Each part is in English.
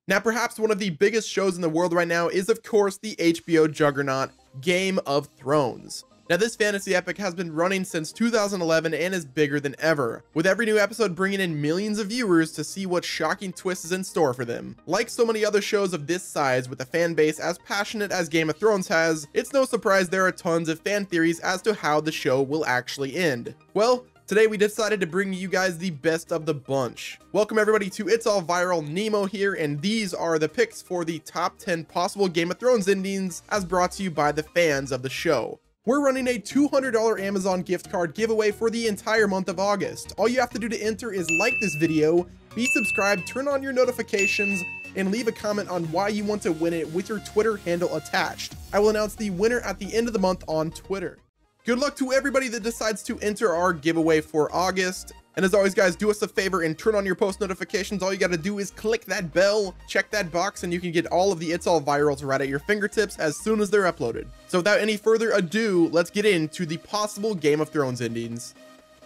Now, perhaps one of the biggest shows in the world right now is, of course, the HBO juggernaut Game of Thrones. Now, this fantasy epic has been running since 2011 and is bigger than ever, with every new episode bringing in millions of viewers to see what shocking twist is in store for them. Like so many other shows of this size with a fan base as passionate as Game of Thrones has, it's no surprise there are tons of fan theories as to how the show will actually end. Well, today we decided to bring you guys the best of the bunch. Welcome everybody to It's All Viral. Nemo here, and these are the picks for the top 10 possible Game of Thrones endings as brought to you by the fans of the show. We're running a $200 Amazon gift card giveaway for the entire month of August. All you have to do to enter is like this video, be subscribed, turn on your notifications, and leave a comment on why you want to win it with your Twitter handle attached. I will announce the winner at the end of the month on Twitter. Good luck to everybody that decides to enter our giveaway for August. And as always, guys, do us a favor and turn on your post notifications. All you got to do is click that bell, check that box, and you can get all of the It's All Virals right at your fingertips as soon as they're uploaded. So without any further ado, let's get into the possible Game of Thrones endings.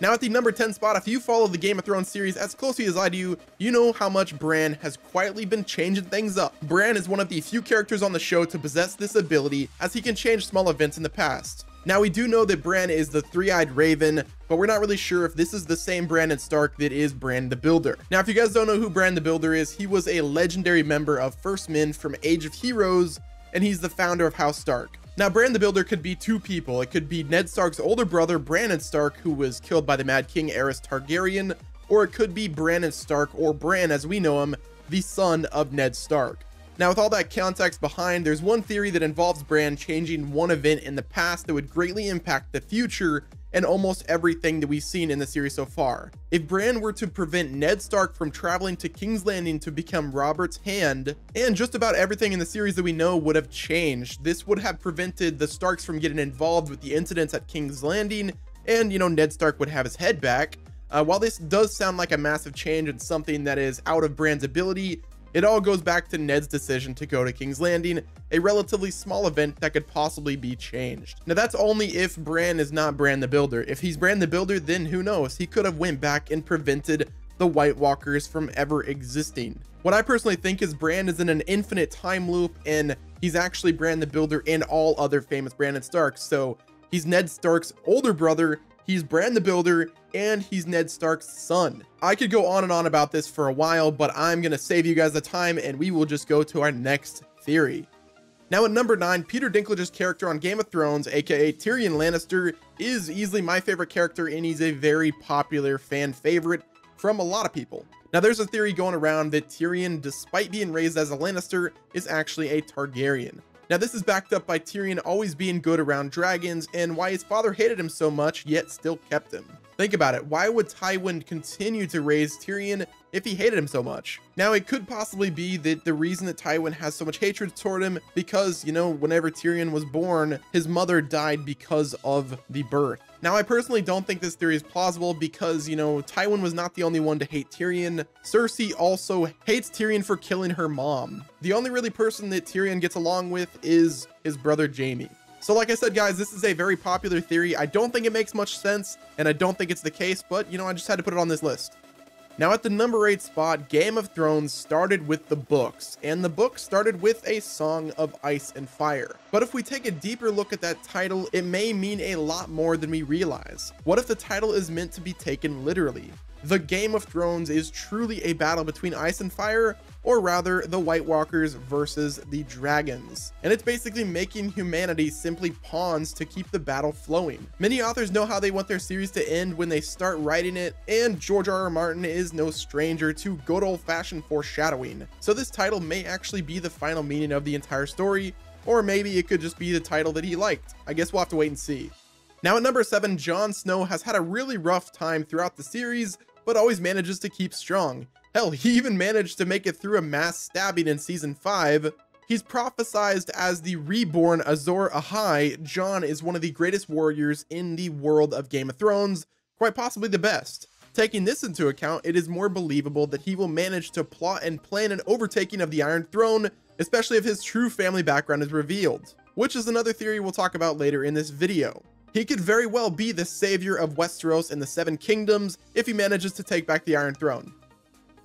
Now at the number 10 spot, if you follow the Game of Thrones series as closely as I do, you know how much BRAN has quietly been changing things up. BRAN is one of the few characters on the show to possess this ability, as he can change small events in the past. Now, we do know that BRAN is the three-eyed raven, but we're not really sure if this is the same Brandon Stark that is BRAN the Builder. Now, if you guys don't know who BRAN the Builder is, he was a legendary member of First Men from Age of Heroes, and he's the founder of House Stark. Now, BRAN the Builder could be two people. It could be Ned Stark's older brother, Brandon Stark, who was killed by the Mad King Aerys Targaryen, or it could be Brandon Stark, or Bran as we know him, the son of Ned Stark. Now, with all that context behind, there's one theory that involves BRAN changing one event in the past that would greatly impact the future and almost everything that we've seen in the series so far. If BRAN were to prevent Ned Stark from traveling to King's Landing to become Robert's hand, and just about everything in the series that we know would have changed, this would have prevented the Starks from getting involved with the incidents at King's Landing, and, you know, Ned Stark would have his head back. While this does sound like a massive change and something that is out of BRAN's ability, it all goes back to Ned's decision to go to King's Landing, a relatively small event that could possibly be changed. Now, that's only if BRAN is not BRAN the Builder. If he's BRAN the Builder, then who knows? He could have went back and prevented the White Walkers from ever existing. What I personally think is BRAN is in an infinite time loop, and he's actually BRAN the Builder and all other famous Brandon Starks. So he's Ned Stark's older brother, he's BRAN the Builder, and he's Ned Stark's son. I could go on and on about this for a while, but I'm gonna save you guys the time and we will just go to our next theory. Now at number 9, Peter Dinklage's character on Game of Thrones, aka Tyrion Lannister, is easily my favorite character, and he's a very popular fan favorite from a lot of people. Now there's a theory going around that Tyrion, despite being raised as a Lannister, is actually a Targaryen. Now this is backed up by Tyrion always being good around dragons and why his father hated him so much yet still kept him. Think about it, why would Tywin continue to raise Tyrion if he hated him so much? Now it could possibly be that the reason that Tywin has so much hatred toward him because, you know, whenever Tyrion was born, his mother died because of the birth. Now I personally don't think this theory is plausible because, you know, Tywin was not the only one to hate Tyrion. Cersei also hates Tyrion for killing her mom. The only really person that Tyrion gets along with is his brother Jaime. So like I said, guys, this is a very popular theory. I don't think it makes much sense, and I don't think it's the case, but, you know, I just had to put it on this list. Now at the number 8 spot, Game of Thrones started with the books, and the book started with a Song of Ice and Fire. But if we take a deeper look at that title, it may mean a lot more than we realize. What if the title is meant to be taken literally? The Game of Thrones is truly a battle between ice and fire, or rather the White Walkers versus the dragons. And it's basically making humanity simply pawns to keep the battle flowing. Many authors know how they want their series to end when they start writing it, and George R.R. Martin is no stranger to good old-fashioned foreshadowing. So this title may actually be the final meaning of the entire story, or maybe it could just be the title that he liked. I guess we'll have to wait and see. Now at number 7, Jon Snow has had a really rough time throughout the series, but always manages to keep strong. Hell, he even managed to make it through a mass stabbing in season 5. He's prophesized as the reborn Azor Ahai. Jon is one of the greatest warriors in the world of Game of Thrones, quite possibly the best. Taking this into account, it is more believable that he will manage to plot and plan an overtaking of the Iron Throne, especially if his true family background is revealed, which is another theory we'll talk about later in this video. He could very well be the savior of Westeros and the Seven Kingdoms if he manages to take back the Iron Throne.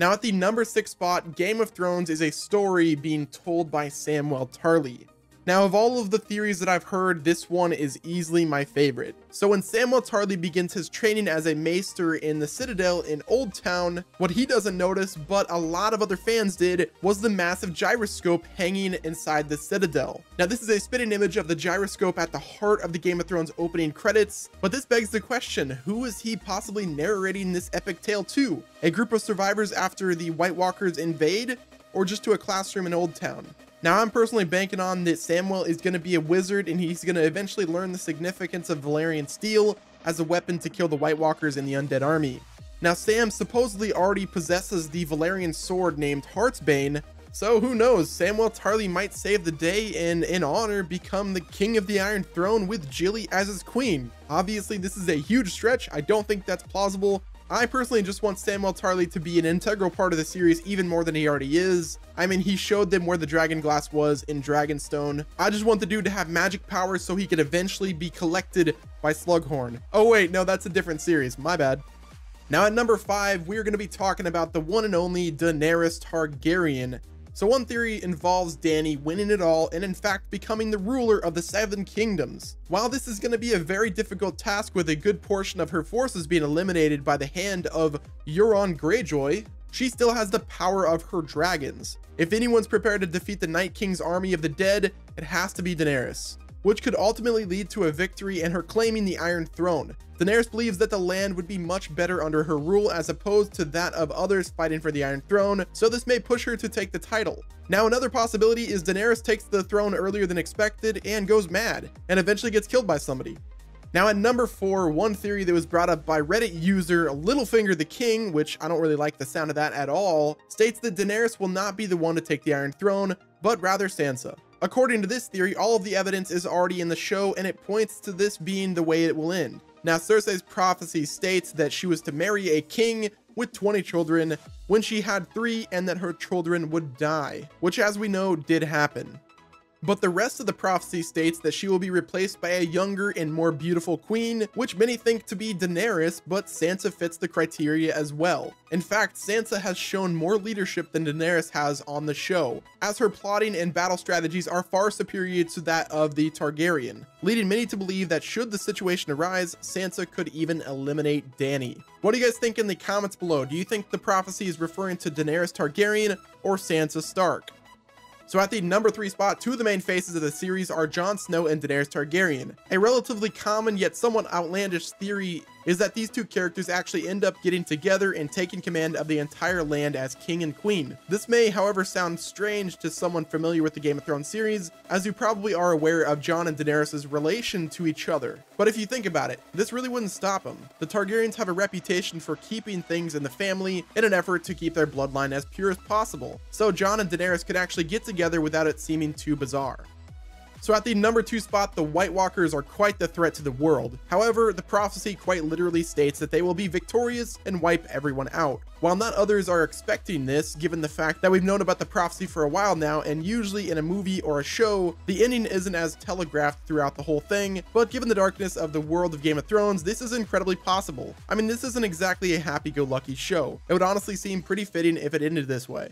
Now at the number 6 spot, Game of Thrones is a story being told by Samwell Tarly. Now, of all of the theories that I've heard, this one is easily my favorite. So when Samwell Tarly begins his training as a maester in the Citadel in Old Town, what he doesn't notice, but a lot of other fans did, was the massive gyroscope hanging inside the Citadel. Now, this is a spitting image of the gyroscope at the heart of the Game of Thrones opening credits, but this begs the question, who is he possibly narrating this epic tale to? A group of survivors after the White Walkers invade, or just to a classroom in Old Town? Now, I'm personally banking on that Samwell is going to be a wizard and he's going to eventually learn the significance of Valyrian steel as a weapon to kill the White Walkers in the Undead Army. Now, Sam supposedly already possesses the Valyrian sword named Heartsbane, so who knows, Samwell Tarly might save the day and, in honor, become the King of the Iron Throne with Jilly as his queen. Obviously, this is a huge stretch. I don't think that's plausible. I personally just want Samwell Tarly to be an integral part of the series even more than he already is. I mean, he showed them where the dragon glass was in Dragonstone. I just want the dude to have magic powers so he could eventually be collected by Slughorn. Oh wait, no, that's a different series, my bad. Now at number 5, we're going to be talking about the one and only Daenerys Targaryen. So one theory involves Dany winning it all and in fact becoming the ruler of the 7 kingdoms. While this is going to be a very difficult task with a good portion of her forces being eliminated by the hand of Euron Greyjoy, she still has the power of her dragons. If anyone's prepared to defeat the Night King's army of the dead, it has to be Daenerys, which could ultimately lead to a victory and her claiming the Iron Throne. Daenerys believes that the land would be much better under her rule as opposed to that of others fighting for the Iron Throne, so this may push her to take the title. Now, another possibility is Daenerys takes the throne earlier than expected and goes mad, and eventually gets killed by somebody. Now at number 4, one theory that was brought up by Reddit user Littlefinger the King, which I don't really like the sound of that at all, states that Daenerys will not be the one to take the Iron Throne, but rather Sansa. According to this theory, all of the evidence is already in the show and it points to this being the way it will end. Now, Cersei's prophecy states that she was to marry a king with 20 children when she had 3 and that her children would die, which as we know did happen. But the rest of the prophecy states that she will be replaced by a younger and more beautiful queen, which many think to be Daenerys, but Sansa fits the criteria as well. In fact, Sansa has shown more leadership than Daenerys has on the show, as her plotting and battle strategies are far superior to that of the Targaryen, leading many to believe that should the situation arise, Sansa could even eliminate Dany. What do you guys think in the comments below? Do you think the prophecy is referring to Daenerys Targaryen or Sansa Stark? So at the number 3 spot, 2 of the main faces of the series are Jon Snow and Daenerys Targaryen. A relatively common yet somewhat outlandish theory is that these 2 characters actually end up getting together and taking command of the entire land as king and queen. This may, however, sound strange to someone familiar with the Game of Thrones series, as you probably are aware of Jon and Daenerys' relation to each other. But if you think about it, this really wouldn't stop them. The Targaryens have a reputation for keeping things in the family in an effort to keep their bloodline as pure as possible. So Jon and Daenerys could actually get together without it seeming too bizarre. So at the number 2 spot, the White Walkers are quite the threat to the world. However, the prophecy quite literally states that they will be victorious and wipe everyone out. While not others are expecting this, given the fact that we've known about the prophecy for a while now, and usually in a movie or a show, the ending isn't as telegraphed throughout the whole thing, but given the darkness of the world of Game of Thrones, this is incredibly possible. I mean, this isn't exactly a happy-go-lucky show. It would honestly seem pretty fitting if it ended this way.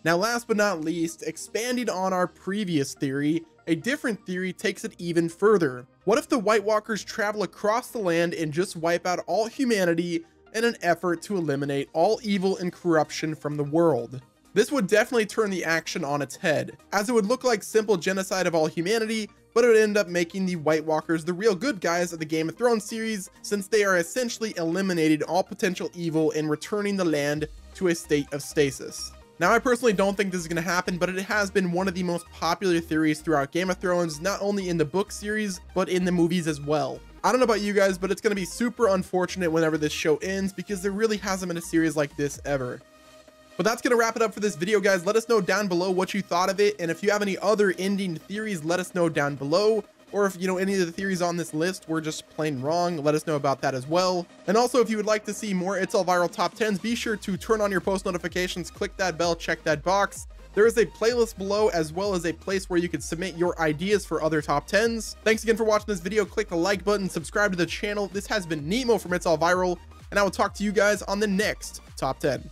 Now, last but not least, expanding on our previous theory, a different theory takes it even further. What if the White Walkers travel across the land and just wipe out all humanity in an effort to eliminate all evil and corruption from the world? This would definitely turn the action on its head, as it would look like simple genocide of all humanity, but it would end up making the White Walkers the real good guys of the Game of Thrones series, since they are essentially eliminating all potential evil and returning the land to a state of stasis. Now, I personally don't think this is going to happen, but it has been one of the most popular theories throughout Game of Thrones, not only in the book series, but in the movies as well. I don't know about you guys, but it's going to be super unfortunate whenever this show ends, because there really hasn't been a series like this ever. But that's going to wrap it up for this video, guys. Let us know down below what you thought of it, and if you have any other ending theories, let us know down below. Or if, any of the theories on this list were just plain wrong, let us know about that as well. And also, if you would like to see more It's All Viral Top 10s, be sure to turn on your post notifications, click that bell, check that box. There is a playlist below, as well as a place where you can submit your ideas for other top 10s. Thanks again for watching this video. Click the like button, subscribe to the channel. This has been Nemo from It's All Viral, and I will talk to you guys on the next Top 10.